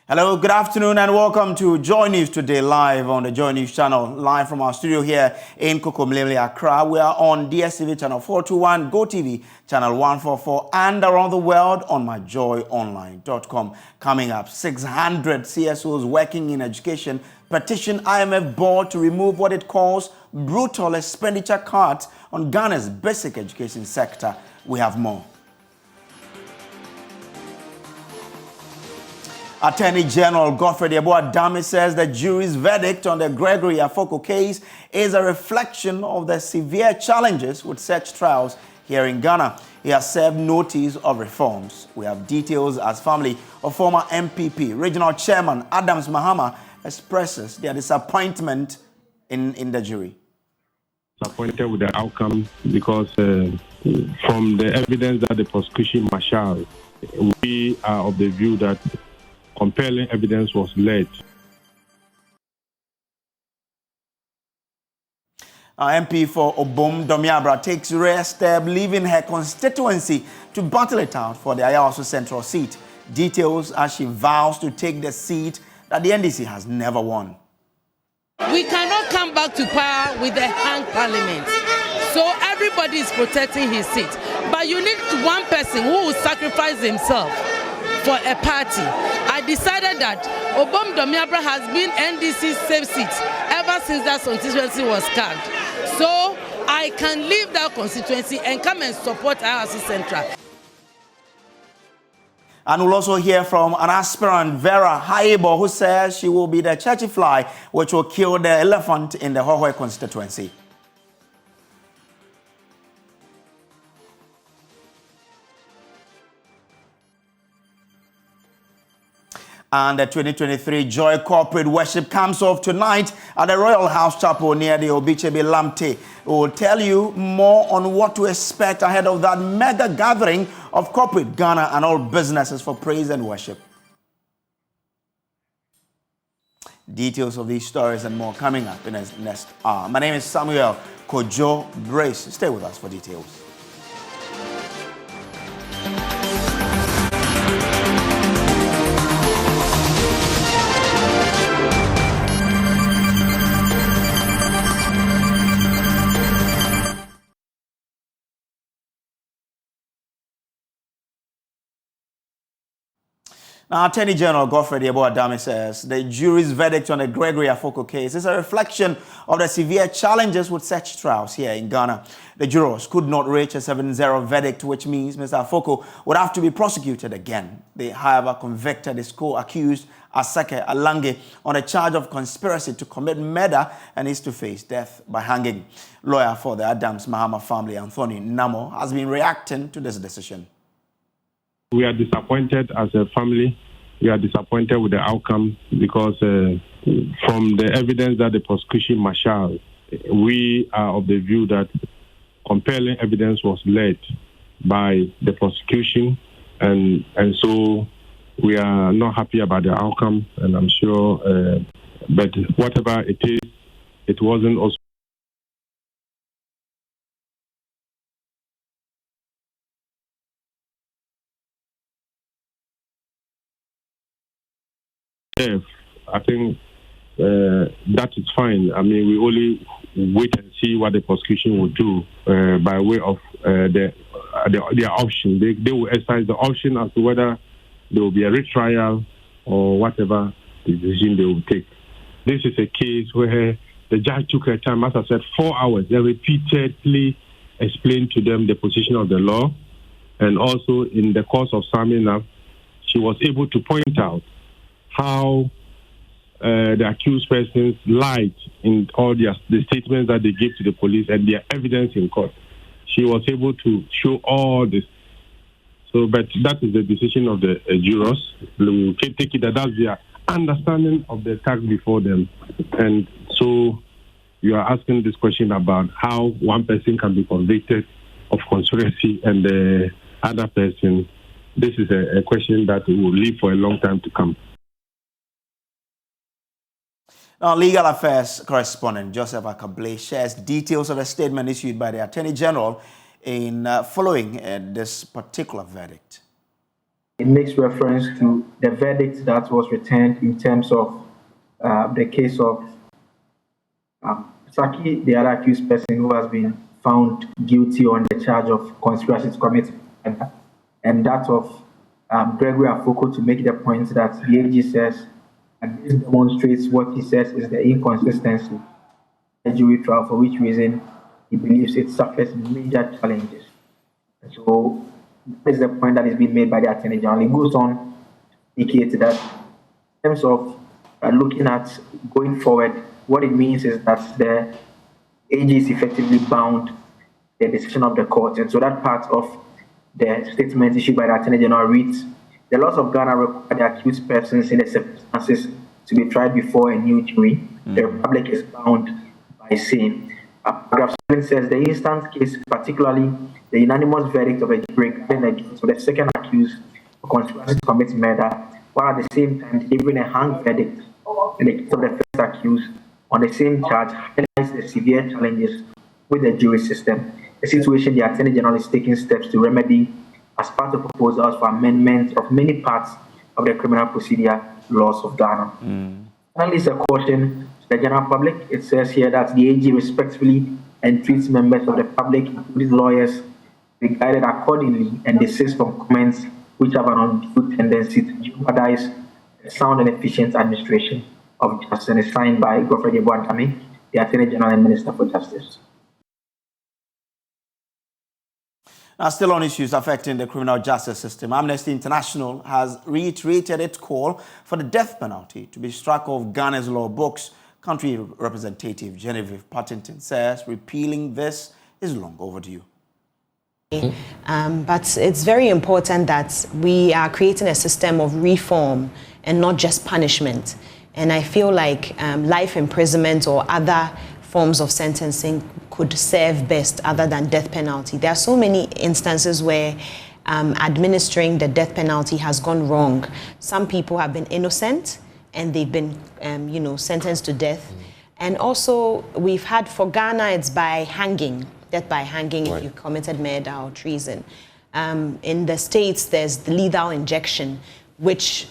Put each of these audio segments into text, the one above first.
Hello, good afternoon, and welcome to Joy News Today, live on the Joy News channel, live from our studio here in Kokomlele, Accra. We are on DSTV channel 421, GoTV channel 144, and around the world on myjoyonline.com. Coming up, 600 CSOs working in education petition IMF board to remove what it calls brutal expenditure cuts on Ghana's basic education sector. We have more. Attorney General Godfrey Obuasi says the jury's verdict on the Gregory Afoko case is a reflection of the severe challenges with such trials here in Ghana. He has served notice of reforms. We have details as family of former MPP Regional Chairman Adams Mahamas expresses their disappointment in the jury. Disappointed with the outcome because from the evidence that the prosecution marshaled, we are of the view that compelling evidence was led. MP for Obom Domiabra takes rare step leaving her constituency to battle it out for the Ayawaso Central seat. Details as she vows to take the seat that the NDC has never won. We cannot come back to power with a hung parliament. So everybody is protecting his seat. But you need one person who will sacrifice himself for a party. I decided that Obom Domiabra has been NDC's safe seat ever since that constituency was carved. So I can leave that constituency and come and support Ayawaso Central. And we'll also hear from an aspirant, Vera Haibo, who says she will be the churchy fly which will kill the elephant in the Hohoe constituency. And the 2023 Joy Corporate Worship comes off tonight at the Royal House Chapel near the Obichebe Lamte. We will tell you more on what to expect ahead of that mega gathering of corporate Ghana and all businesses for praise and worship. Details of these stories and more coming up in the next hour. My name is Samuel Kojo. Brace. Stay with us for details. Now, Attorney General Godfrey Obuasi says the jury's verdict on the Gregory Afoko case is a reflection of the severe challenges with such trials here in Ghana. The jurors could not reach a 7-0 verdict, which means Mr. Afoko would have to be prosecuted again. They, however, convicted his co-accused, Asake Alange, on a charge of conspiracy to commit murder and is to face death by hanging. Lawyer for the Adams Mahamas family, Anthony Namo, has been reacting to this decision. We are disappointed as a family. We are disappointed with the outcome because from the evidence that the prosecution marshaled, we are of the view that compelling evidence was led by the prosecution, and so we are not happy about the outcome, and I'm sure, but whatever it is, it wasn't also I think that is fine. I mean, we only wait and see what the prosecution will do by way of their option. They will exercise the option as to whether there will be a retrial or whatever decision they will take. This is a case where the judge took her time, as I said, 4 hours. They repeatedly explained to them the position of the law, and also in the course of summing up, she was able to point out how the accused persons lied in all the statements that they gave to the police and their evidence in court. She was able to show all this. So, but that is the decision of the jurors. We can take it that that's their understanding of the task before them. And so you are asking this question about how one person can be convicted of conspiracy and the other person. This is a question that will live for a long time to come. Now, legal affairs correspondent Joseph Akable shares details of a statement issued by the Attorney General in following this particular verdict. it makes reference to the verdict that was returned in terms of the case of Saki, the other accused person who has been found guilty on the charge of conspiracy to commit murder, and that of Gregory Afoko, to make the point that the AG says, and this demonstrates what he says is the inconsistency in the jury trial, for which reason he believes it suffers major challenges. So that is the point that is being made by the Attorney General. It goes on to indicate that in terms of looking at going forward, what it means is that the AG is effectively bound the decision of the court. And so that part of the statement issued by the Attorney General reads, the laws of Ghana require the accused persons in the circumstances to be tried before a new jury. The Republic is bound by same. Paragraph 7 says the instant case, particularly the unanimous verdict of a jury regarding the guilt of the second accused for conspiracy to commit murder, while at the same time delivering a hung verdict in the case of the first accused on the same charge, highlights the severe challenges with the jury system, a situation the Attorney General is taking steps to remedy as part of proposals for amendment of many parts of the criminal procedure laws of Ghana. Finally, it's a caution to the general public. It says here that the AG respectfully entreats members of the public, including lawyers, to be guided accordingly and desist from comments which have an undue tendency to jeopardize the sound and efficient administration of justice, and is signed by Godfrey Yeboah-Dame, the Attorney General and Minister for Justice. Now, still on issues affecting the criminal justice system, Amnesty International has reiterated its call for the death penalty to be struck off Ghana's law books. Country Representative Genevieve Partington says repealing this is long overdue. But it's very important that we are creating a system of reform and not just punishment. And I feel like life imprisonment or other forms of sentencing could serve best other than death penalty. There are so many instances where administering the death penalty has gone wrong. Some people have been innocent and they've been, sentenced to death. And also, we've had, for Ghana, it's by hanging, death by hanging if you committed murder or treason. In the States, there's the lethal injection, which,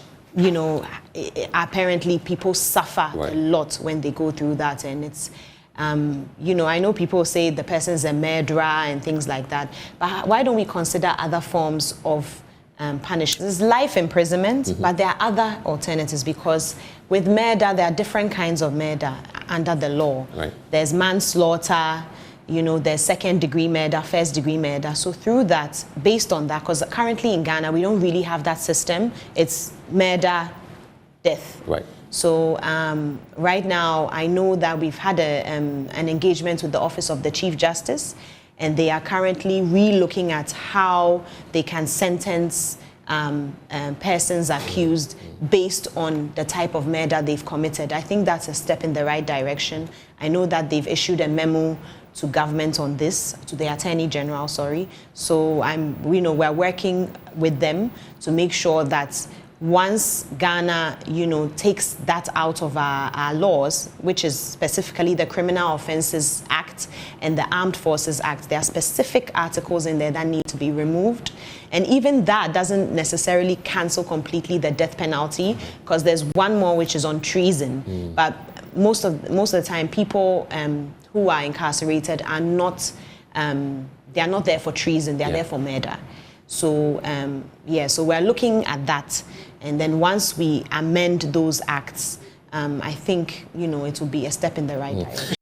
apparently people suffer a lot when they go through that. And it's, I know people say the person's a murderer and things like that, but why don't we consider other forms of punishment? There's life imprisonment, but there are other alternatives, because with murder, there are different kinds of murder under the law. There's manslaughter, there's second-degree murder, first-degree murder. So through that, based on that, because currently in Ghana, we don't really have that system. It's murder, death. So right now, I know that we've had an engagement with the Office of the Chief Justice, and they are currently re-looking at how they can sentence persons accused based on the type of murder they've committed. I think that's a step in the right direction. I know that they've issued a memo to government on this, to the Attorney General, sorry. So we're working with them to make sure that once Ghana, takes that out of our laws, which is specifically the Criminal Offences Act and the Armed Forces Act, there are specific articles in there that need to be removed. And even that doesn't necessarily cancel completely the death penalty, because there's one more which is on treason. But most of the time, people who are incarcerated are not, they are not there for treason, they are there for murder. So, so we're looking at that. And then once we amend those acts, I think, it will be a step in the right direction.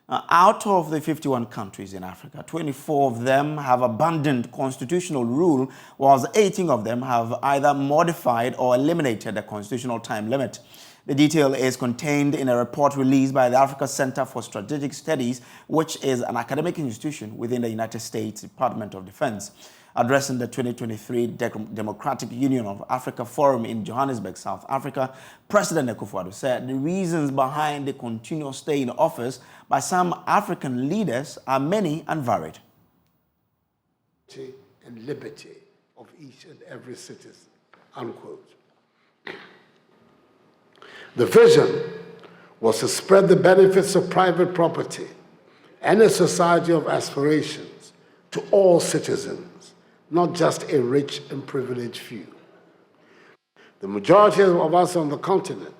Out of the 51 countries in Africa, 24 of them have abandoned constitutional rule, whilst 18 of them have either modified or eliminated the constitutional time limit. The detail is contained in a report released by the Africa Center for Strategic Studies, which is an academic institution within the United States Department of Defense. Addressing the 2023 Democratic Union of Africa Forum in Johannesburg, South Africa, President Akufo-Addo said the reasons behind the continuous stay in office by some African leaders are many and varied. And liberty of each and every citizen, unquote. The vision was to spread the benefits of private property and a society of aspirations to all citizens, not just a rich and privileged few. The majority of us on the continent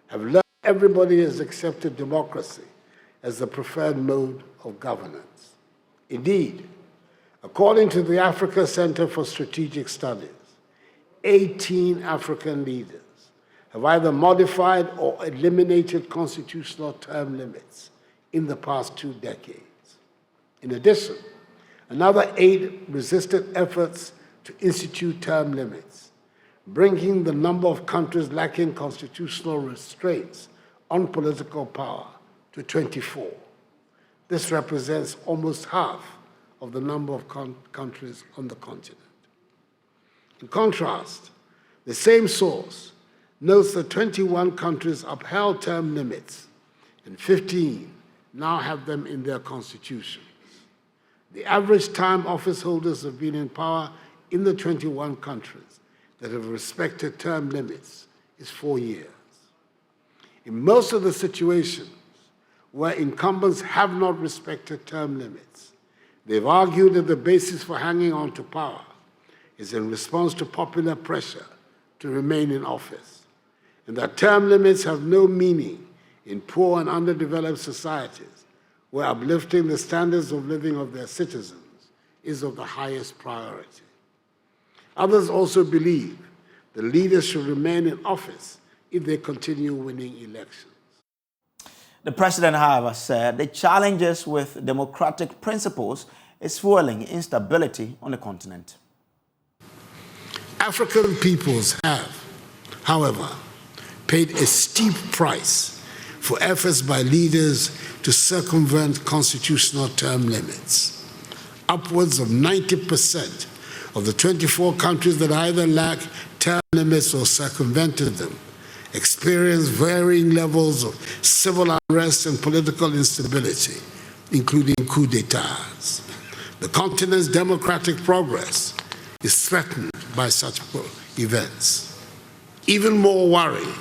have learned everybody has accepted democracy as the preferred mode of governance. Indeed, according to the Africa Center for Strategic Studies, 18 African leaders have either modified or eliminated constitutional term limits in the past 2 decades. In addition, another 8 resisted efforts to institute term limits, bringing the number of countries lacking constitutional restraints on political power to 24. This represents almost half of the number of countries on the continent. In contrast, the same source notes that 21 countries upheld term limits and 15 now have them in their constitutions. The average time office holders have been in power in the 21 countries that have respected term limits is 4 years. In most of the situations where incumbents have not respected term limits, they've argued that the basis for hanging on to power is in response to popular pressure to remain in office, and that term limits have no meaning in poor and underdeveloped societies where uplifting the standards of living of their citizens is of the highest priority. Others also believe the leaders should remain in office if they continue winning elections. The president, however, said the challenges with democratic principles is fueling instability on the continent. African peoples have, however, paid a steep price for efforts by leaders to circumvent constitutional term limits. Upwards of 90% of the 24 countries that either lack term limits or circumvented them experience varying levels of civil unrest and political instability, including coups d'etats. The continent's democratic progress is threatened by such events. Even more worrying,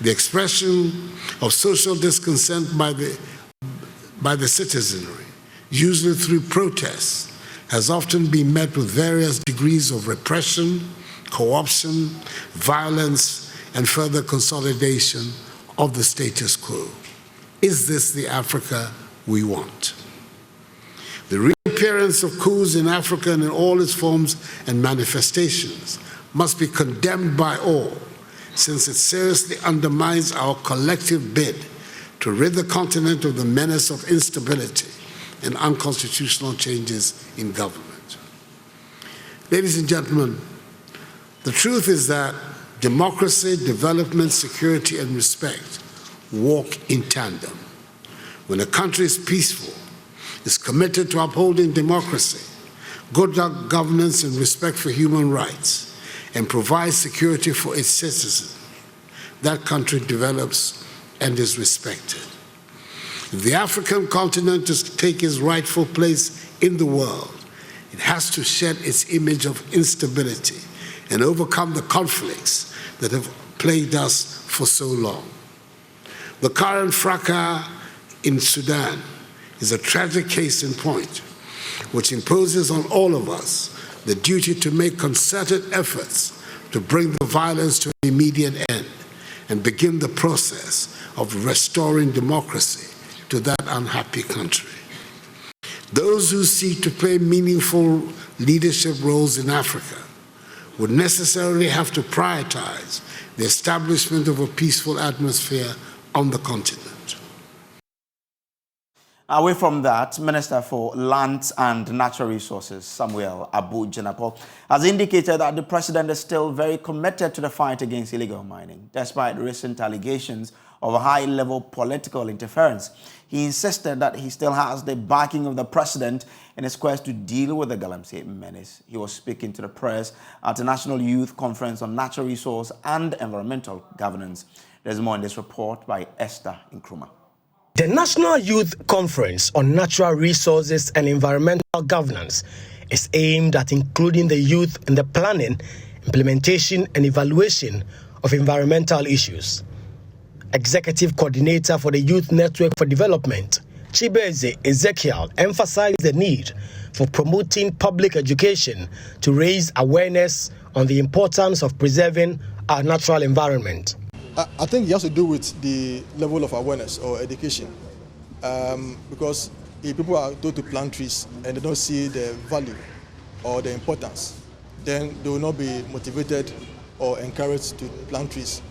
the expression of social discontent by the citizenry, usually through protests, has often been met with various degrees of repression, co-option, violence, and further consolidation of the status quo. Is this the Africa we want? The reappearance of coups in Africa and in all its forms and manifestations must be condemned by all, since it seriously undermines our collective bid to rid the continent of the menace of instability and unconstitutional changes in government. Ladies and gentlemen, the truth is that democracy, development, security, and respect walk in tandem. When a country is peaceful, is committed to upholding democracy, good governance, and respect for human rights, and provides security for its citizens, that country develops and is respected. If the African continent is to take its rightful place in the world, it has to shed its image of instability and overcome the conflicts that have plagued us for so long. The current fracas in Sudan is a tragic case in point, which imposes on all of us the duty to make concerted efforts to bring the violence to an immediate end and begin the process of restoring democracy to that unhappy country. Those who seek to play meaningful leadership roles in Africa would necessarily have to prioritize the establishment of a peaceful atmosphere on the continent. Away from that, Minister for Lands and Natural Resources, Samuel Abu Janako, has indicated that the president is still very committed to the fight against illegal mining, despite recent allegations of high-level political interference. He insisted that he still has the backing of the president in his quest to deal with the Galamsey menace. He was speaking to the press at the National Youth Conference on Natural Resource and Environmental Governance. There's more in this report by Esther Nkrumah. The National Youth Conference on Natural Resources and Environmental Governance is aimed at including the youth in the planning, implementation, and evaluation of environmental issues. Executive Coordinator for the Youth Network for Development, Chibeze Ezekiel emphasized the need for promoting public education to raise awareness on the importance of preserving our natural environment. I think it has to do with the level of awareness or education, because if people are told to plant trees and they don't see the value or the importance, then they will not be motivated or encouraged to plant trees.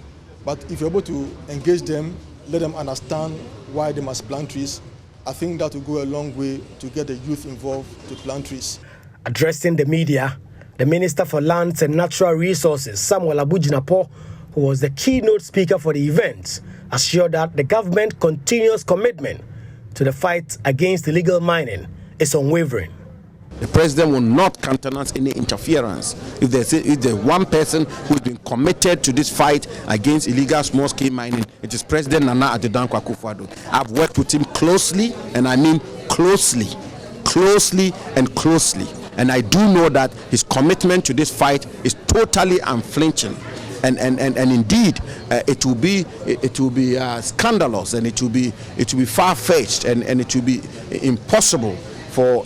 But if you're able to engage them, let them understand why they must plant trees, I think that will go a long way to get the youth involved to plant trees. Addressing the media, the Minister for Lands and Natural Resources, Samuel Abujinapo, who was the keynote speaker for the event, assured that the government's continuous commitment to the fight against illegal mining is unwavering. The president will not countenance any interference. If there's one person who's been committed to this fight against illegal small-scale mining, it is President Nana Addo Akufo-Addo. I've worked with him closely, and I mean closely. And I do know that his commitment to this fight is totally unflinching. And indeed, it will be scandalous, and it will be far-fetched, and it will be impossible for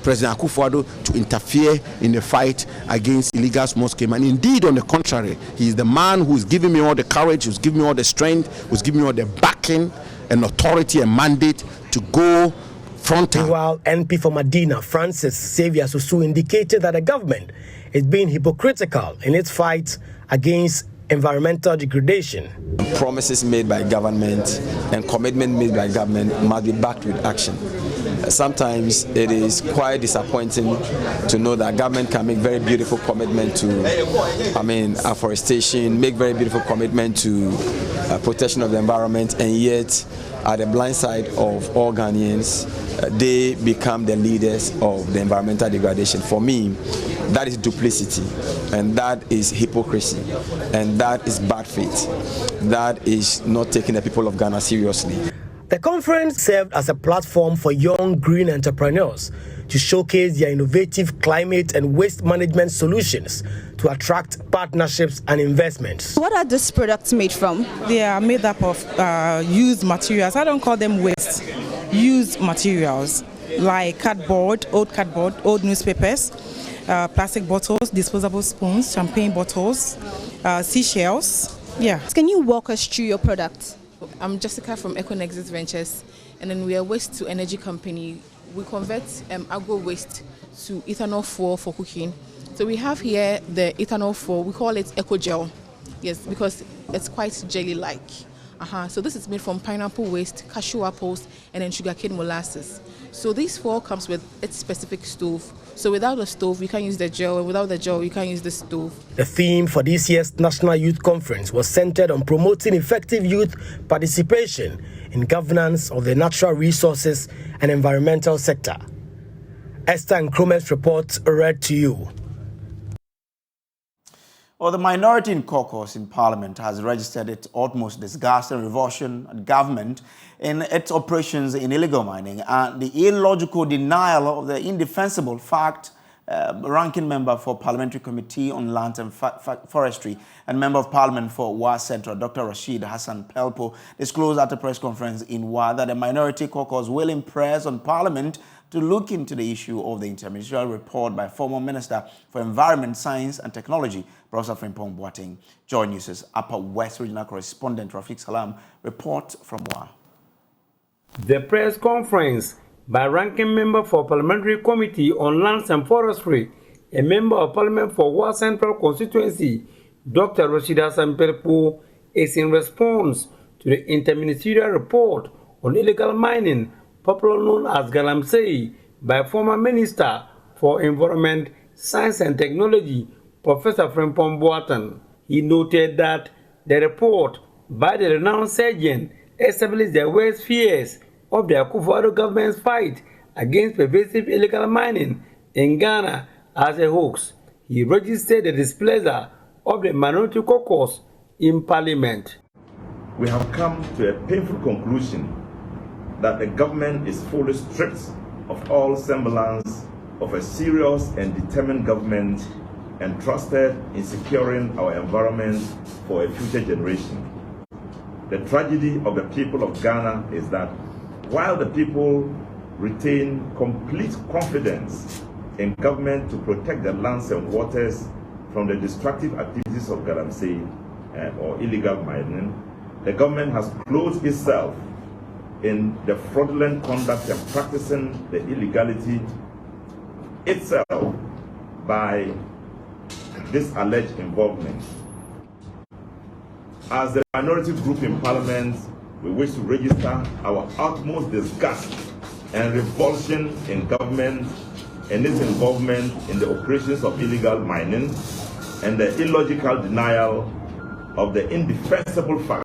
President Akufo-Addo to interfere in the fight against illegal small-scale mining. Indeed, on the contrary, he is the man who is giving me all the courage, who's giving me all the strength, who's giving me all the backing and authority and mandate to go frontal. Meanwhile, NP for Medina, Francis Xavier Susu, indicated that the government is being hypocritical in its fight against environmental degradation. Promises made by government and commitment made by government must be backed with action. Sometimes it is quite disappointing to know that government can make very beautiful commitment to, afforestation, make very beautiful commitment to protection of the environment, and yet at the blind side of all Ghanaians, they become the leaders of the environmental degradation. For me, that is duplicity, and that is hypocrisy, and that is bad faith. That is not taking the people of Ghana seriously. The conference served as a platform for young green entrepreneurs to showcase their innovative climate and waste management solutions to attract partnerships and investments. What are these products made from? They are made up of used materials. I don't call them waste. Used materials like cardboard, old newspapers, plastic bottles, disposable spoons, champagne bottles, seashells. Yeah. Can you walk us through your products? I'm Jessica from Econexus Ventures, and then we are a waste to energy company. We convert agro waste to ethanol fuel for cooking. So we have here the ethanol fuel. We call it Eco Gel, yes, because it's quite jelly-like. So this is made from pineapple waste, cashew apples, and then sugarcane molasses. So this fuel comes with its specific stove. So without the stove, you can't use the gel, and without the gel, you can't use the stove. The theme for this year's National Youth Conference was centered on promoting effective youth participation in governance of the natural resources and environmental sector. Esther Nkromet's report read to you. Well, the minority in caucus in Parliament has registered its utmost disgust and revulsion at government in its operations in illegal mining and the illogical denial of the indefensible fact. Ranking member for Parliamentary Committee on Land and Forestry and Member of Parliament for Wa Central, Dr. Rashid Hassan Pelpo, disclosed at a press conference in Wa that the minority caucus will impress on Parliament to look into the issue of the interministerial report by former Minister for Environment, Science and Technology, Professor Frimpong Boateng. Joy News' Upper West Regional Correspondent Rafiq Salam report from Wa. The press conference by Ranking Member for Parliamentary Committee on Lands and Forestry, a Member of Parliament for Wa Central Constituency, Dr. Rashid Hassan Pelpo, is in response to the interministerial report on illegal mining, popularly known as Galamsey, by former Minister for Environment, Science and Technology, Professor Frimpong Boateng. He noted that the report by the renowned surgeon established the worst fears of the Akufo-Addo government's fight against pervasive illegal mining in Ghana as a hoax. He registered the displeasure of the minority caucus in Parliament. We have come to a painful conclusion that the government is fully stripped of all semblance of a serious and determined government entrusted in securing our environment for a future generation. The tragedy of the people of Ghana is that while the people retain complete confidence in government to protect the lands and waters from the destructive activities of galamsey or illegal mining, the government has clothed itself in the fraudulent conduct and practicing the illegality itself by this alleged involvement. As the minority group in Parliament, we wish to register our utmost disgust and revulsion in government and its involvement in the operations of illegal mining and the illogical denial of the indefensible facts.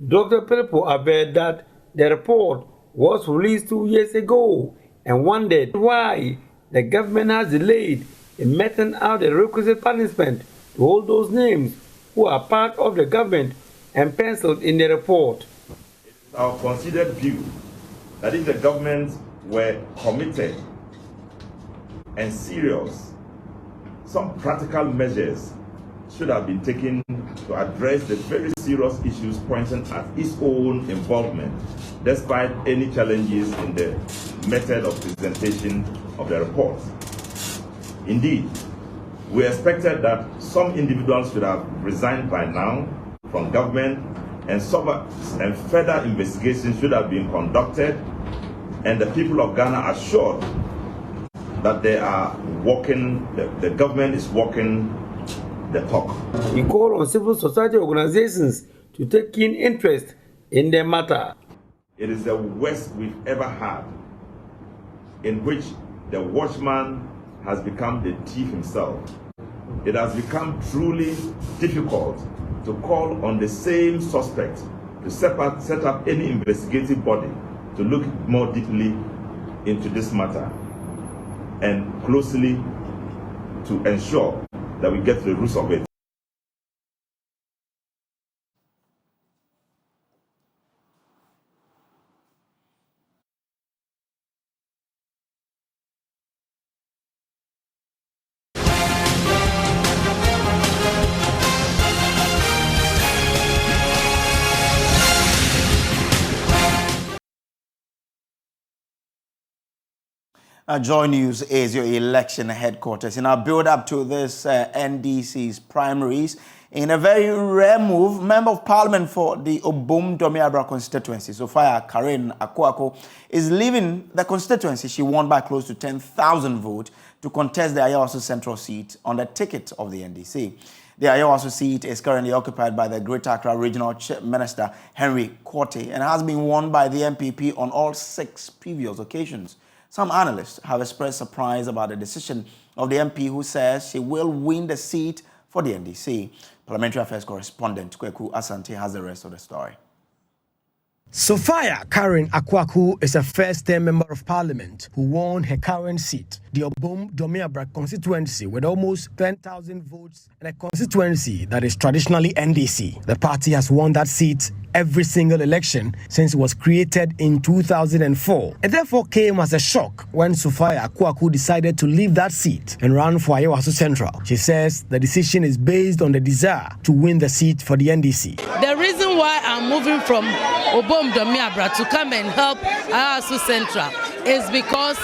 Dr. Pelpo averred that the report was released 2 years ago and wondered why the government has delayed in meting out the requisite punishment to all those names who are part of the government and penciled in the report. It is our considered view that if the government were committed and serious, some practical measures should have been taken to address the very serious issues pointing at its own involvement, despite any challenges in the method of presentation of the report. Indeed, we expected that some individuals should have resigned by now from government and further investigations should have been conducted, and the people of Ghana assured that they are walking, the government is walking the talk. He called on civil society organizations to take keen interest in the matter. It is the worst we've ever had, in which the watchman has become the thief himself. It has become truly difficult to call on the same suspect to set up any investigative body to look more deeply into this matter and closely to ensure that we get to the roots of it. Joy News is your election headquarters. In our build-up to this NDC's primaries, in a very rare move, Member of Parliament for the Obum-Domiabra constituency, Sophia Karen Akuako, is leaving the constituency she won by close to 10,000 votes to contest the Ayawaso Central seat on the ticket of the NDC. The Ayawaso seat is currently occupied by the Greater Accra Regional Minister Henry Quartey and has been won by the MPP on all 6 previous occasions. Some analysts have expressed surprise about the decision of the MP, who says she will win the seat for the NDC. Parliamentary Affairs correspondent Kweku Asante has the rest of the story. Sophia Karen Akuako is a first-term member of parliament who won her current seat, the Obum-Domiabra constituency, with almost 10,000 votes in a constituency that is traditionally NDC. The party has won that seat every single election since it was created in 2004. It therefore came as a shock when Sophia Akuako decided to leave that seat and run for Ayawaso Central. She says the decision is based on the desire to win the seat for the NDC. The reason why I'm moving from Obum-Domiabra to come and help Ayawaso Central is because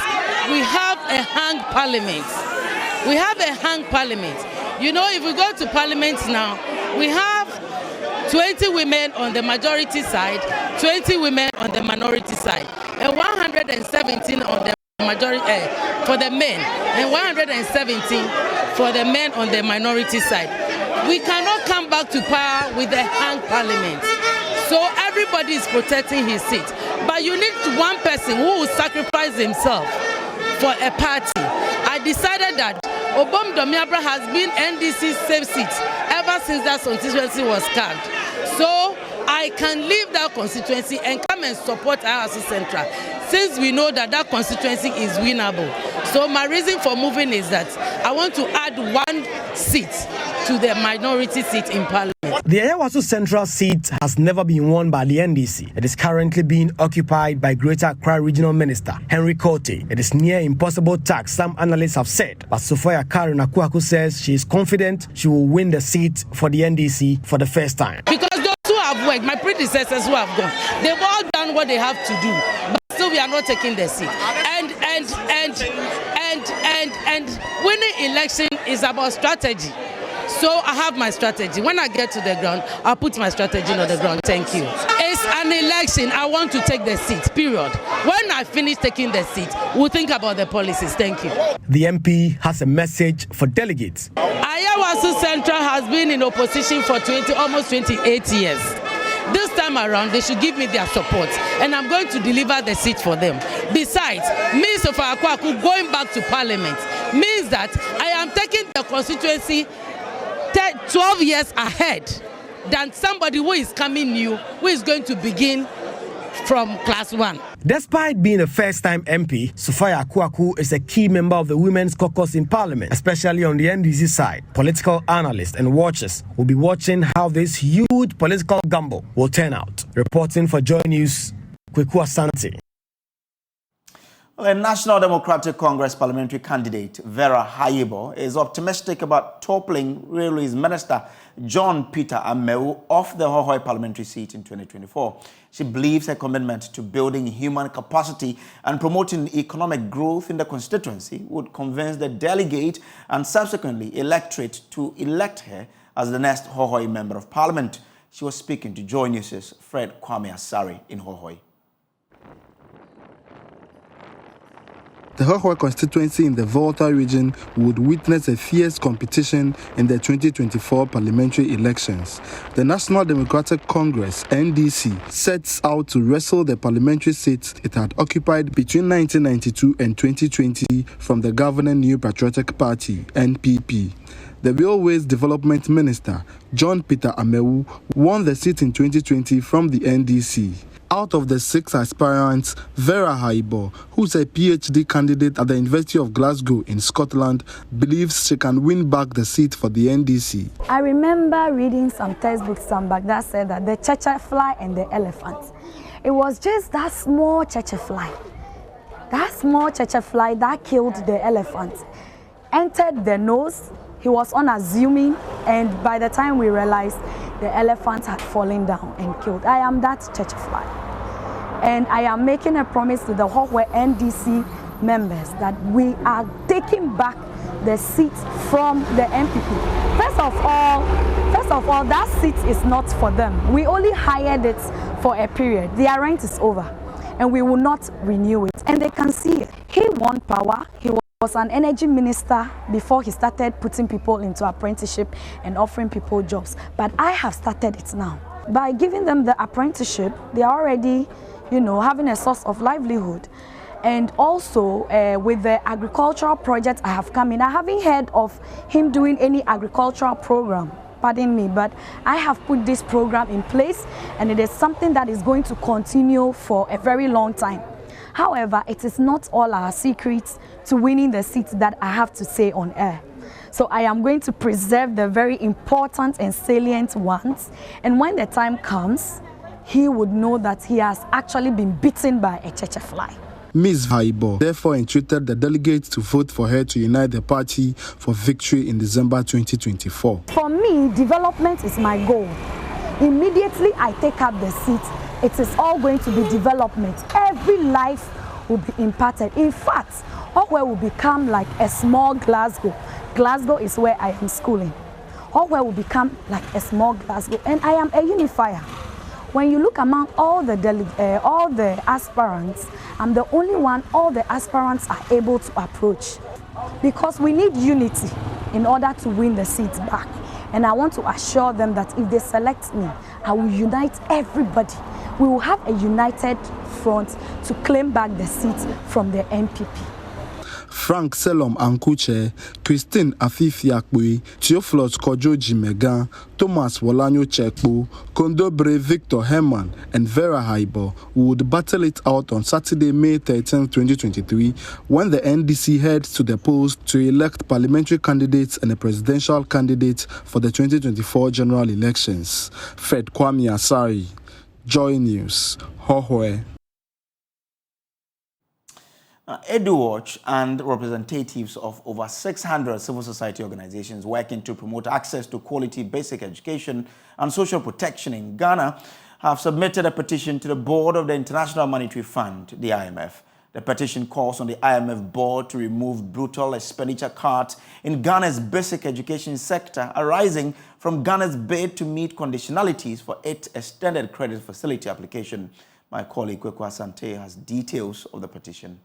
we have a hung parliament. We have a hung parliament. You know, if we go to parliament now, we have 20 women on the majority side, 20 women on the minority side, and 117 on the majority for the men, and 117 for the men on the minority side. We cannot come back to power with a hung parliament. So everybody is protecting his seat. But you need one person who will sacrifice himself for a party. I decided that Obum-Domiabra has been NDC's safe seat ever since that constituency was carved. So I can leave that constituency and come and support Ayawaso Central, since we know that that constituency is winnable. So my reason for moving is that I want to add 1 seat to the minority seat in Parliament. The Ayawaso Central seat has never been won by the NDC. It is currently being occupied by Greater Accra Regional Minister Henry Quartey. It is near impossible task, some analysts have said. But Sophia Karen Akuako says she is confident she will win the seat for the NDC for the first time. Because those who are have worked, my predecessors who have gone, they've all done what they have to do, but still we are not taking the seat. And winning election is about strategy. So I have my strategy. When I get to the ground, I'll put my strategy on the ground. Thank you. It's an election. I want to take the seat, period. When I finish taking the seat, we'll think about the policies. Thank you. The MP has a message for delegates. Ayawasu Central has been in opposition for almost 28 years. This time around, they should give me their support, and I'm going to deliver the seat for them. Besides, me, Sofa Akwaku, going back to Parliament means that I am taking the constituency 12 years ahead than somebody who is coming new, who is going to begin from class 1. Despite being a first-time MP, Sophia Akwaku is a key member of the Women's Caucus in Parliament, especially on the NDC side. Political analysts and watchers will be watching how this huge political gamble will turn out. Reporting for Joy News, Kweku Asante. The National Democratic Congress parliamentary candidate Vera Haibo is optimistic about toppling Railways Minister John Peter Amewu off the Hohoi parliamentary seat in 2024. She believes her commitment to building human capacity and promoting economic growth in the constituency would convince the delegate and subsequently electorate to elect her as the next Hohoi Member of Parliament. She was speaking to Joy News' Fred Kwame Asari in Hohoi. The Hohoi constituency in the Volta region would witness a fierce competition in the 2024 parliamentary elections. The National Democratic Congress, NDC, sets out to wrestle the parliamentary seats it had occupied between 1992 and 2020 from the governing New Patriotic Party, NPP. The Railways Development Minister, John Peter Amewu, won the seat in 2020 from the NDC. Out of the 6 aspirants, Vera Haibo, who's a PhD candidate at the University of Glasgow in Scotland, believes she can win back the seat for the NDC. I remember reading some textbooks some back that said that the cheche fly and the elephant. It was just that small cheche fly. That small cheche fly that killed the elephant. Entered the nose, he was unassuming, and by the time we realized, the elephant had fallen down and killed. I am that cheche fly. And I am making a promise to the Hohoi NDC members that we are taking back the seat from the MPP. First of all, that seat is not for them. We only hired it for a period. Their rent is over, and we will not renew it. And they can see it. He won power. He was an energy minister before he started putting people into apprenticeship and offering people jobs. But I have started it now. By giving them the apprenticeship, they are already, having a source of livelihood. And also with the agricultural project I have come in, I haven't heard of him doing any agricultural program, pardon me, but I have put this program in place, and it is something that is going to continue for a very long time. However, it is not all our secrets to winning the seats that I have to say on air. So I am going to preserve the very important and salient ones, and when the time comes, he would know that he has actually been beaten by a cheche fly. Ms. Haibo therefore entreated the delegates to vote for her to unite the party for victory in December 2024. For me, development is my goal. Immediately I take up the seat, it is all going to be development. Every life will be impacted. In fact, Hohoi will become like a small Glasgow. Glasgow is where I am schooling. Hohoi will become like a small Glasgow, and I am a unifier. When you look among all the aspirants, I'm the only one all the aspirants are able to approach, because we need unity in order to win the seats back. And I want to assure them that if they select me, I will unite everybody. We will have a united front to claim back the seats from the MPP. Frank Selom Ankuche, Christine Afifiakwe, Theophilus Kojo Jimegan, Thomas Wolanyo Chekpo, Kondobre Victor Herman, and Vera Haibo would battle it out on Saturday, May 13, 2023, when the NDC heads to the polls to elect parliamentary candidates and a presidential candidate for the 2024 general elections. Fred Kwame Asari, Joy News, Hohoi. EduWatch and representatives of over 600 civil society organizations working to promote access to quality basic education and social protection in Ghana have submitted a petition to the board of the International Monetary Fund, the IMF. The petition calls on the IMF board to remove brutal expenditure cuts in Ghana's basic education sector arising from Ghana's bid to meet conditionalities for its extended credit facility application. My colleague Kweku Asante has details of the petition.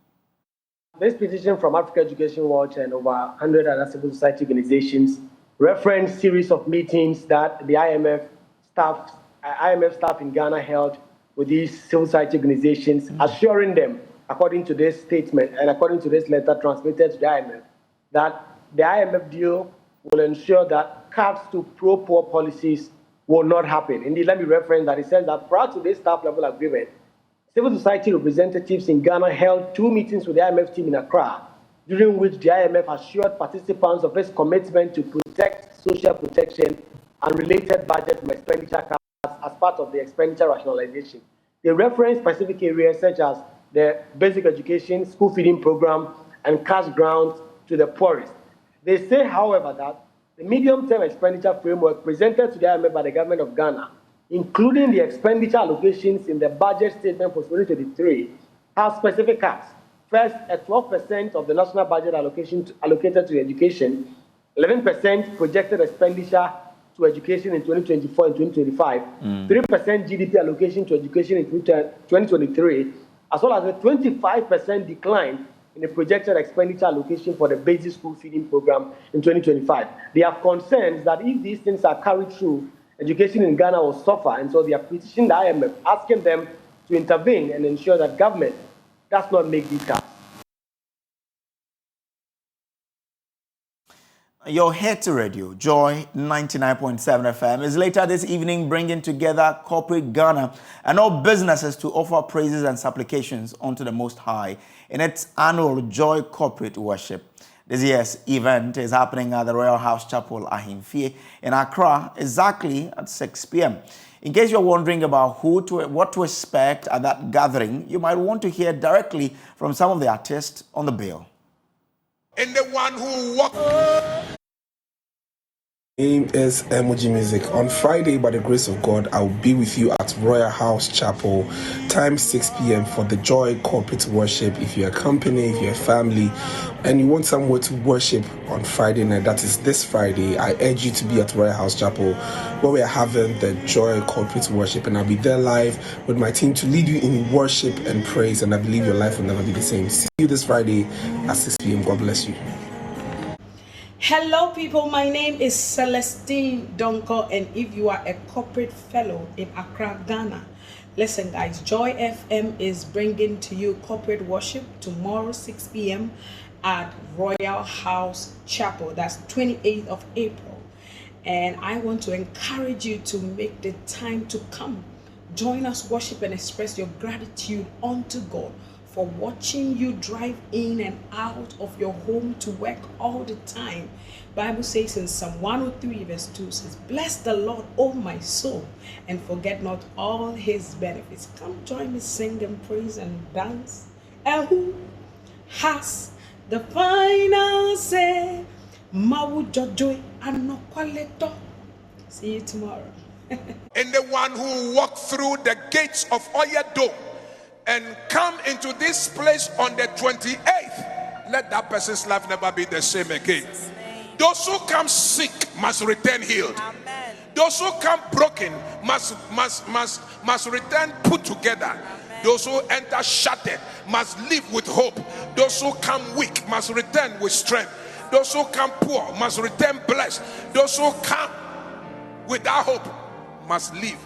This petition from Africa Education Watch and over 100 other civil society organizations reference series of meetings that the IMF staff in Ghana held with these civil society organizations, assuring them, according to this statement and according to this letter transmitted to the IMF, that the IMF deal will ensure that cuts to pro-poor policies will not happen. Indeed, let me reference that it says that prior to this staff level agreement, civil society representatives in Ghana held 2 meetings with the IMF team in Accra, during which the IMF assured participants of its commitment to protect social protection and related budget from expenditure cuts as part of the expenditure rationalization. They reference specific areas such as the basic education, school feeding program, and cash grants to the poorest. They say, however, that the medium-term expenditure framework presented to the IMF by the government of Ghana, including the expenditure allocations in the budget statement for 2023, has specific caps. First, a 12% of the national budget allocated to education, 11% projected expenditure to education in 2024 and 2025, 3% GDP allocation to education in 2023, as well as a 25% decline in the projected expenditure allocation for the basic school feeding program in 2025. They have concerns that if these things are carried through, education in Ghana will suffer, and so they are petitioning the IMF, asking them to intervene and ensure that government does not make these cuts. Your Head to Radio, Joy 99.7 FM, is later this evening bringing together corporate Ghana and all businesses to offer praises and supplications unto the Most High in its annual Joy Corporate Worship. This year's event is happening at the Royal House Chapel, Ahimfie, in Accra, exactly at 6 p.m. In case you're wondering about what to expect at that gathering, you might want to hear directly from some of the artists on the bill. And the one who walked. Name is Emoji Music. On Friday, by the grace of God, I will be with you at Royal House Chapel, time 6 p.m. for the Joy Corporate Worship. If you're a company, if you're a family, and you want somewhere to worship on Friday night, that is this Friday, I urge you to be at Royal House Chapel, where we are having the Joy Corporate Worship, and I'll be there live with my team to lead you in worship and praise, and I believe your life will never be the same. See you this Friday at 6 p.m. God bless you. Hello people, my name is Celestine Donko, and if you are a corporate fellow in Accra, Ghana, listen guys, Joy FM is bringing to you corporate worship tomorrow 6 p.m. at Royal House Chapel. That's 28th of April, and I want to encourage you to make the time to come. Join us, worship and express your gratitude unto God for watching you drive in and out of your home to work all the time. Bible says in Psalm 103 verse 2 says, "Bless the Lord, O my soul, and forget not all his benefits." Come join me, sing and praise and dance. And who has the final say? Mawu jojoy anokwaleto. See you tomorrow. And the one who walked through the gates of Oyedo and come into this place on the 28th, let that person's life never be the same again. Those who come sick must return healed. Amen. Those who come broken must return put together. Amen. Those who enter shattered must live with hope. Those who come weak must return with strength. Those who come poor must return blessed. Those who come without hope must live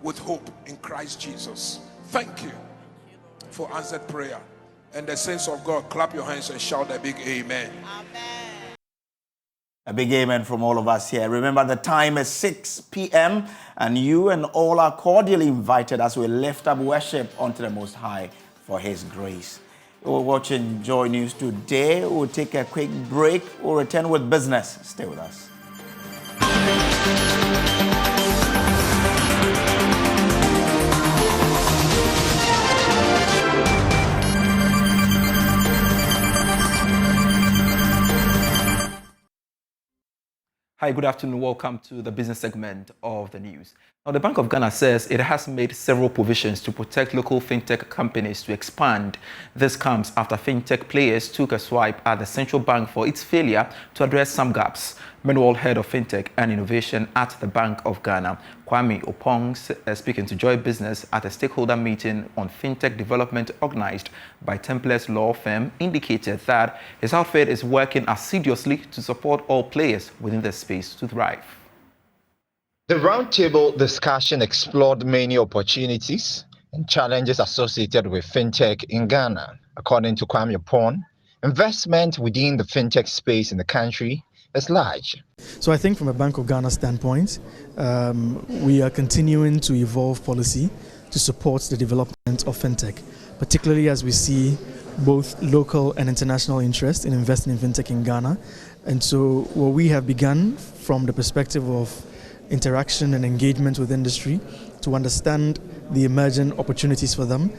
with hope in Christ Jesus. Thank you for answered prayer. And the saints of God, clap your hands and shout a big amen. Amen. A big amen from all of us here. Remember, the time is 6 p.m. and you and all are cordially invited as we lift up worship unto the Most High for His grace. We're watching Joy News today. We'll take a quick break. We'll return with business. Stay with us. Hi, good afternoon. Welcome to the business segment of the news. Now, the Bank of Ghana says it has made several provisions to protect local fintech companies to expand. This comes after fintech players took a swipe at the central bank for its failure to address some gaps. Meanwhile, head of fintech and innovation at the Bank of Ghana, Kwame Opong, speaking to Joy Business at a stakeholder meeting on fintech development organized by Templars law firm, indicated that his outfit is working assiduously to support all players within the space to thrive. The roundtable discussion explored many opportunities and challenges associated with fintech in Ghana. According to Kwame Opong, investment within the fintech space in the country is large. So I think from a Bank of Ghana standpoint, we are continuing to evolve policy to support the development of fintech, particularly as we see both local and international interest in investing in fintech in Ghana. And so what we have begun from the perspective of interaction and engagement with industry to understand the emerging opportunities for them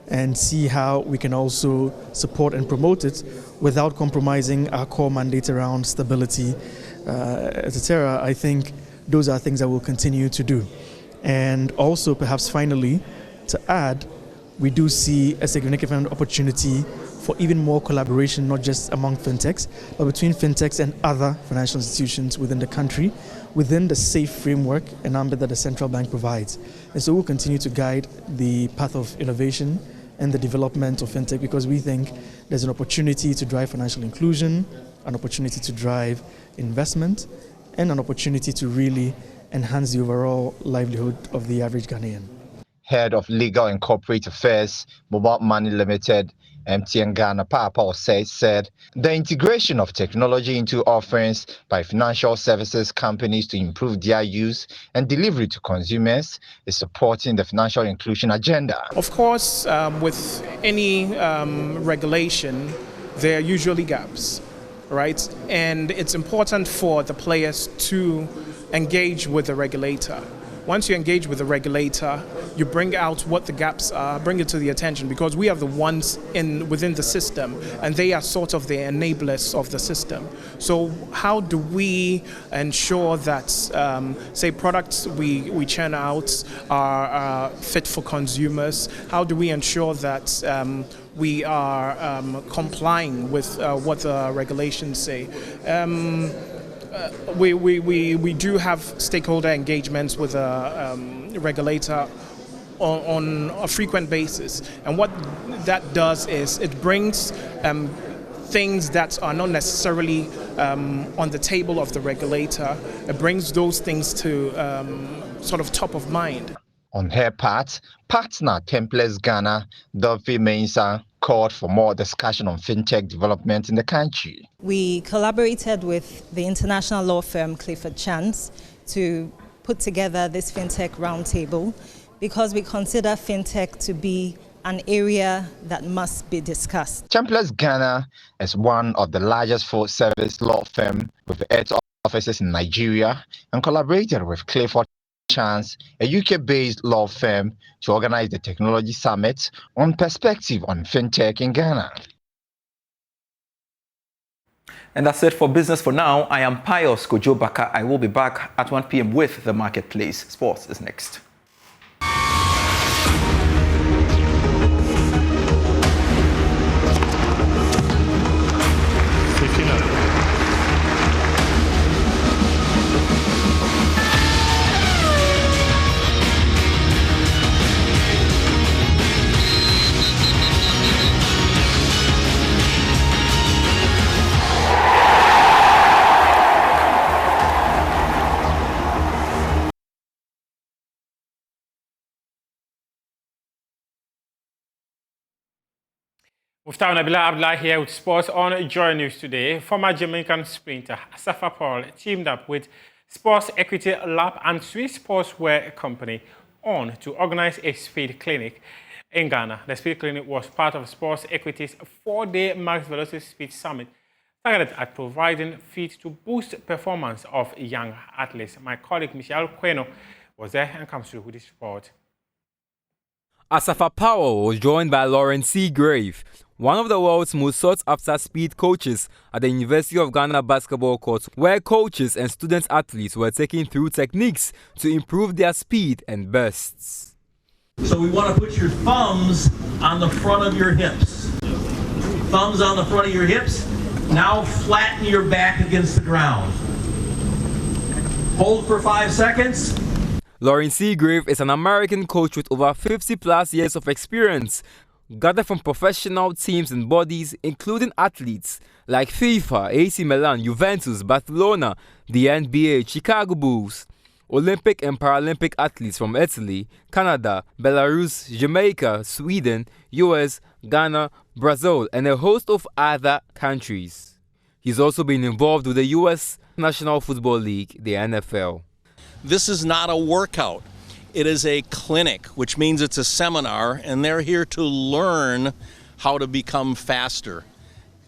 and see how we can also support and promote it without compromising our core mandate around stability, etc. I think those are things that we'll continue to do. And also, perhaps finally, to add, we do see a significant opportunity for even more collaboration, not just among fintechs, but between fintechs and other financial institutions within the country, within the safe framework and ambit that the central bank provides. And so we'll continue to guide the path of innovation and the development of fintech, because we think there's an opportunity to drive financial inclusion, an opportunity to drive investment, and an opportunity to really enhance the overall livelihood of the average Ghanaian. Head of Legal and Corporate Affairs, Mobile Money Limited, MTN Ghana, Papa Osei, said the integration of technology into offerings by financial services companies to improve their use and delivery to consumers is supporting the financial inclusion agenda. Of course, with any regulation, there are usually gaps, right? And it's important for the players to engage with the regulator. Once you engage with the regulator, you bring out what the gaps are, bring it to the attention, because we are the ones within the system, and they are sort of the enablers of the system. So how do we ensure that, say, products we churn out are fit for consumers? How do we ensure that we are complying with what the regulations say? We do have stakeholder engagements with a regulator on a frequent basis, and what that does is it brings things that are not necessarily on the table of the regulator. It brings those things to sort of top of mind. On her part, partner Templars Ghana, Dolphy Mensah, called for more discussion on fintech development in the country. We collaborated with the international law firm Clifford Chance to put together this fintech roundtable because we consider fintech to be an area that must be discussed. Templars Ghana is one of the largest full service law firms with 8 offices in Nigeria and collaborated with Clifford Chance, a UK-based law firm, to organize the Technology Summit on perspective on fintech in Ghana. And that's it for business for now. I am Pius Kojo Baka. I will be back at 1 p.m. with the Marketplace. Sports is next. Muftau Nabila Abdullah here with sports on Joy News today. Former Jamaican sprinter Asafa Paul teamed up with Sports Equity Lab and Swiss Sportswear Company on to organize a speed clinic in Ghana. The speed clinic was part of Sports Equity's 4-day Max Velocity Speed Summit, targeted at providing feeds to boost performance of young athletes. My colleague Michelle Queno was there and comes through with this report. Asafa Powell was joined by Lawrence Seagrave, one of the world's most sought-after speed coaches at the University of Ghana basketball court, where coaches and student athletes were taken through techniques to improve their speed and bursts. So we want to put your thumbs on the front of your hips. Thumbs on the front of your hips. Now flatten your back against the ground. Hold for 5 seconds. Lauren Seagrave is an American coach with over 50-plus years of experience, gathered from professional teams and bodies, including athletes like FIFA, AC Milan, Juventus, Barcelona, the NBA, Chicago Bulls, Olympic and Paralympic athletes from Italy, Canada, Belarus, Jamaica, Sweden, US, Ghana, Brazil, and a host of other countries. He's also been involved with the US National Football League, the NFL. This is not a workout. It is a clinic, which means it's a seminar, and they're here to learn how to become faster.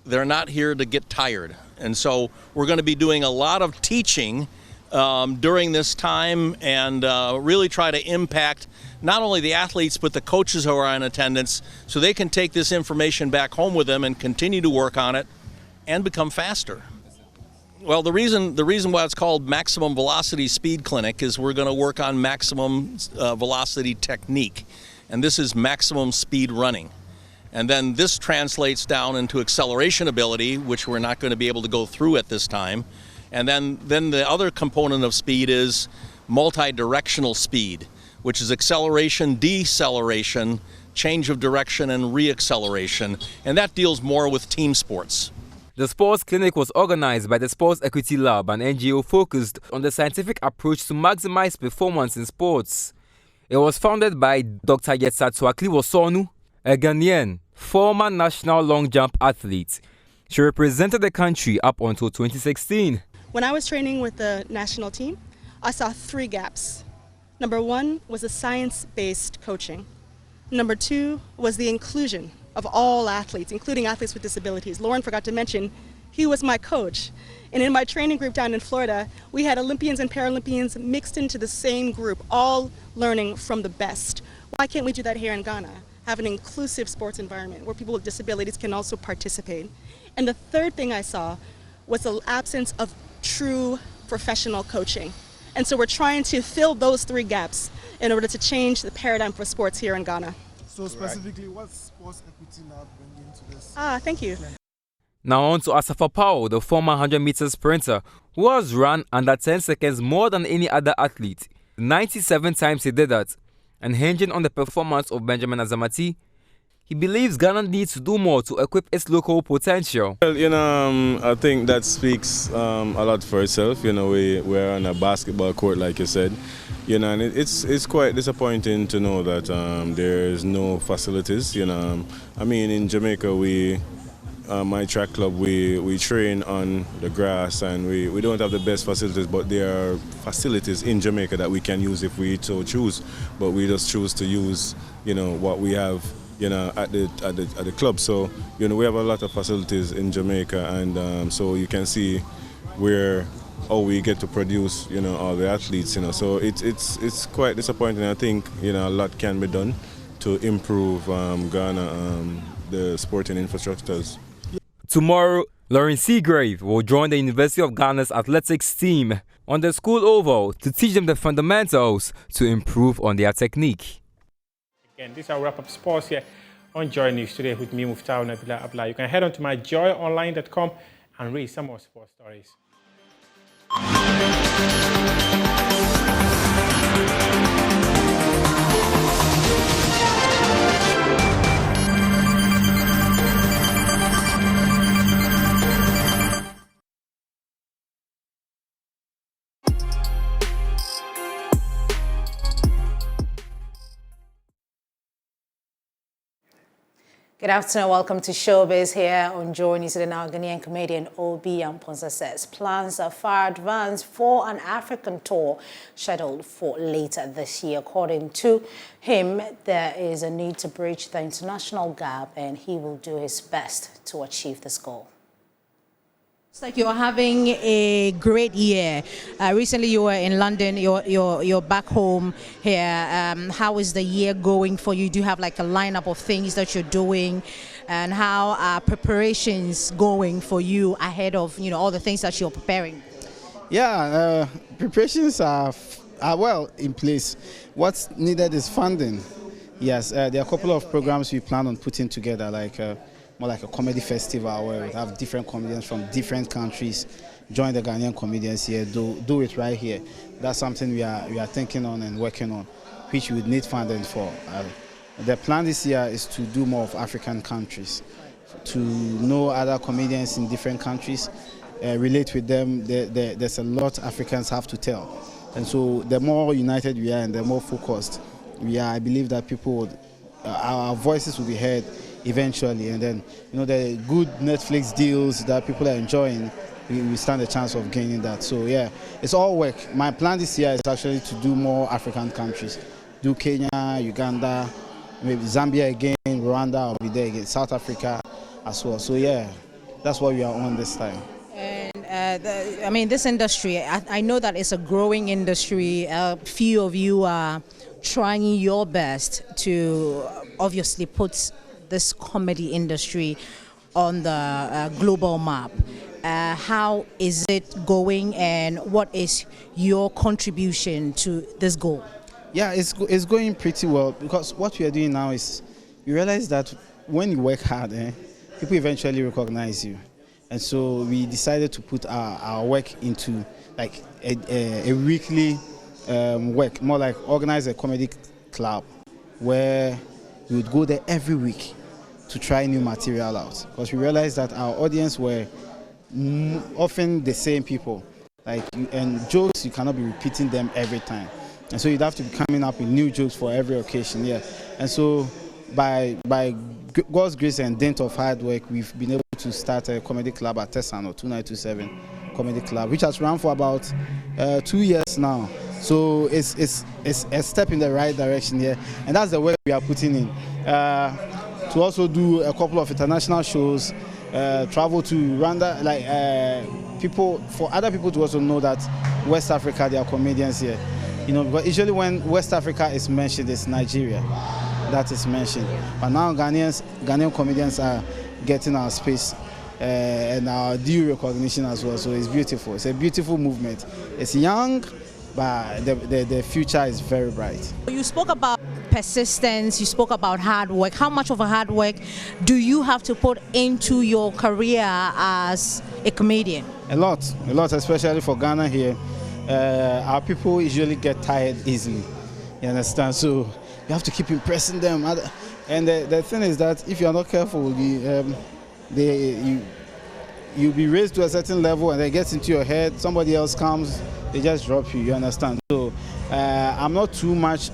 They're not here to get tired. And so we're going to be doing a lot of teaching during this time and really try to impact not only the athletes but the coaches who are in attendance so they can take this information back home with them and continue to work on it and become faster. Well, the reason why it's called Maximum Velocity Speed Clinic is we're going to work on maximum velocity technique, and this is maximum speed running. And then this translates down into acceleration ability, which we're not going to be able to go through at this time. And then the other component of speed is multi-directional speed, which is acceleration, deceleration, change of direction, and reacceleration. And that deals more with team sports. The sports clinic was organized by the Sports Equity Lab, an NGO focused on the scientific approach to maximize performance in sports. It was founded by Dr. Yetsatsuakli Wosonu, a Ghanaian, former national long jump athlete. She represented the country up until 2016. When I was training with the national team, I saw 3 gaps. Number 1 was the science-based coaching. Number 2 was the inclusion of all athletes, including athletes with disabilities. Lauren forgot to mention, he was my coach. And in my training group down in Florida, we had Olympians and Paralympians mixed into the same group, all learning from the best. Why can't we do that here in Ghana? Have an inclusive sports environment where people with disabilities can also participate. And the third thing I saw was the absence of true professional coaching. And so we're trying to fill those 3 gaps in order to change the paradigm for sports here in Ghana. So specifically, what's Sports Equity Lab bringing to this? Thank you. Now on to Asafa Powell, the former 100-meter sprinter, who has run under 10 seconds more than any other athlete. 97 times he did that. And hinging on the performance of Benjamin Azamati, he believes Ghana needs to do more to equip its local potential. Well, I think that speaks a lot for itself. We're on a basketball court, like you said. And it's quite disappointing to know that there's no facilities. In Jamaica, my track club, we train on the grass, and we don't have the best facilities, but there are facilities in Jamaica that we can use if we so choose. But we just choose to use, what we have, at the club. So, we have a lot of facilities in Jamaica, and so you can see how we get to produce, all the athletes, So it's quite disappointing. I think, a lot can be done to improve Ghana, the sporting infrastructures. Tomorrow, Lauren Seagrave will join the University of Ghana's athletics team on the school oval to teach them the fundamentals to improve on their technique. Again, this is our wrap-up sports here on Joy News today with me, Muftau Nabila Abla. You can head on to myjoyonline.com and read some more sports stories. Good afternoon, welcome to Showbiz here on Joy News. Now, Ghanaian comedian Obi Amponsa says plans are far advanced for an African tour scheduled for later this year. According to him, there is a need to bridge the international gap and he will do his best to achieve this goal. It's like you're having a great year. Recently you were in London, you're back home here. How is the year going for you? Do you have like a lineup of things that you're doing? And how are preparations going for you ahead of, you know, all the things that you're preparing? Yeah, preparations are well in place. What's needed is funding. Yes, there are a couple of programs we plan on putting together, like more like a comedy festival where we have different comedians from different countries join the Ghanaian comedians here, do it right here. That's something we are thinking on and working on, which we would need funding for. The plan this year is to do more of African countries, to know other comedians in different countries, relate with them. There's a lot Africans have to tell. And so the more united we are and the more focused we are, I believe that people would, our voices will be heard eventually, and then, you know, the good Netflix deals that people are enjoying, we stand a chance of gaining that. So yeah, it's all work. My plan this year is actually to do more African countries, do Kenya, Uganda, maybe Zambia again, Rwanda, I'll be there again, South Africa as well. So yeah, that's what we are on this time. And I mean, this industry, I know that it's a growing industry. A few of you are trying your best to obviously put this comedy industry on the global map. How is it going, and what is your contribution to this goal? Yeah, it's going pretty well, because what we are doing now is you realize that when you work hard, people eventually recognize you. And so we decided to put our work into like a weekly work, more like organize a comedy club where we would go there every week to try new material out, because we realized that our audience were often the same people, and jokes, you cannot be repeating them every time, and so you'd have to be coming up with new jokes for every occasion. Yeah, and so by God's grace and dint of hard work, we've been able to start a comedy club at Tesano, 2927 Comedy Club, which has run for about 2 years now. So it's a step in the right direction here, and that's the work we are putting in. To also do a couple of international shows, travel to Rwanda, for other people to also know that West Africa, there are comedians here. You know, because usually when West Africa is mentioned, it's Nigeria that is mentioned. But now Ghanaian comedians are getting our space and our due recognition as well. So it's beautiful. It's a beautiful movement. It's young, but the future is very bright. You spoke about persistence, you spoke about hard work. How much of a hard work do you have to put into your career as a comedian? A lot, especially for Ghana here. Our people usually get tired easily, you understand? So you have to keep impressing them. And the thing is that if you're not careful, you'll be raised to a certain level, and it gets into your head, somebody else comes, they just drop you, you understand? So I'm not too much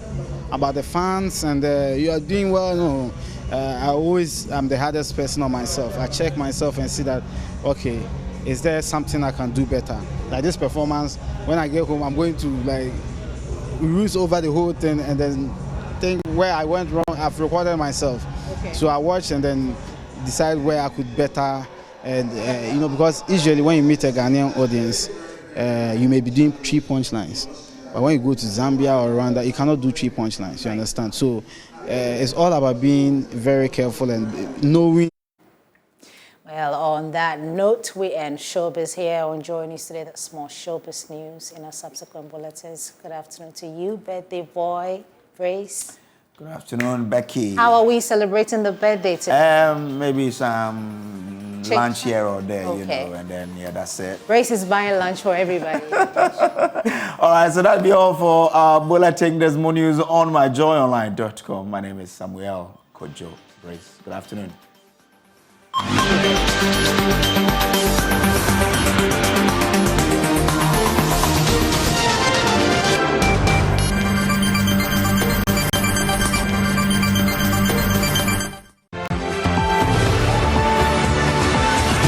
about the fans and you are doing well. No, I'm the hardest person on myself. I check myself and see that, okay, is there something I can do better? Like this performance, when I get home, I'm going to ruse over the whole thing and then think where I went wrong. I've recorded myself. Okay. So I watch and then decide where I could better. And you know, because usually when you meet a Ghanaian audience, you may be doing 3 punchlines. But when you go to Zambia or Rwanda, you cannot do 3 punchlines, you understand? So it's all about being very careful and knowing. Well, on that note, we end Showbiz here on Joy News today. That's more Showbiz news in our subsequent bulletins. Good afternoon to you, birthday boy, Grace. Good afternoon, Becky. How are we celebrating the birthday today? Maybe some lunch here or there, okay. You know, and then, yeah, that's it. Grace is buying lunch for everybody. All right, so that'll be all for our bulletin. There's more news on myjoyonline.com. My name is Samuel Kojo. Grace, good afternoon.